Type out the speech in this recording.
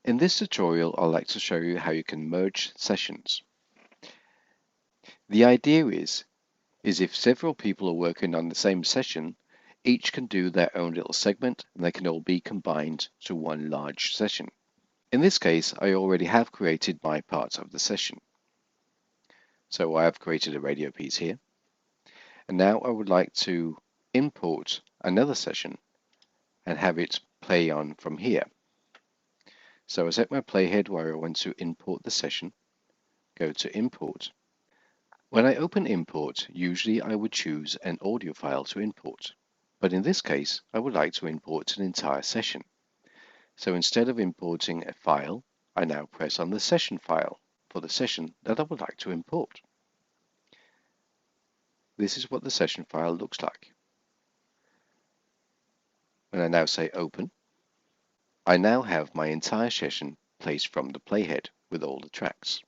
In this tutorial, I'd like to show you how you can merge sessions. The idea is if several people are working on the same session, each can do their own little segment and they can all be combined to one large session. In this case, I already have created my part of the session. So I have created a radio piece here. And now I would like to import another session and have it play on from here. So I set my playhead where I want to import the session, go to import. When I open import, usually I would choose an audio file to import. But in this case, I would like to import an entire session. So instead of importing a file, I now press on the session file for the session that I would like to import. This is what the session file looks like. When I now say open, I now have my entire session placed from the playhead with all the tracks.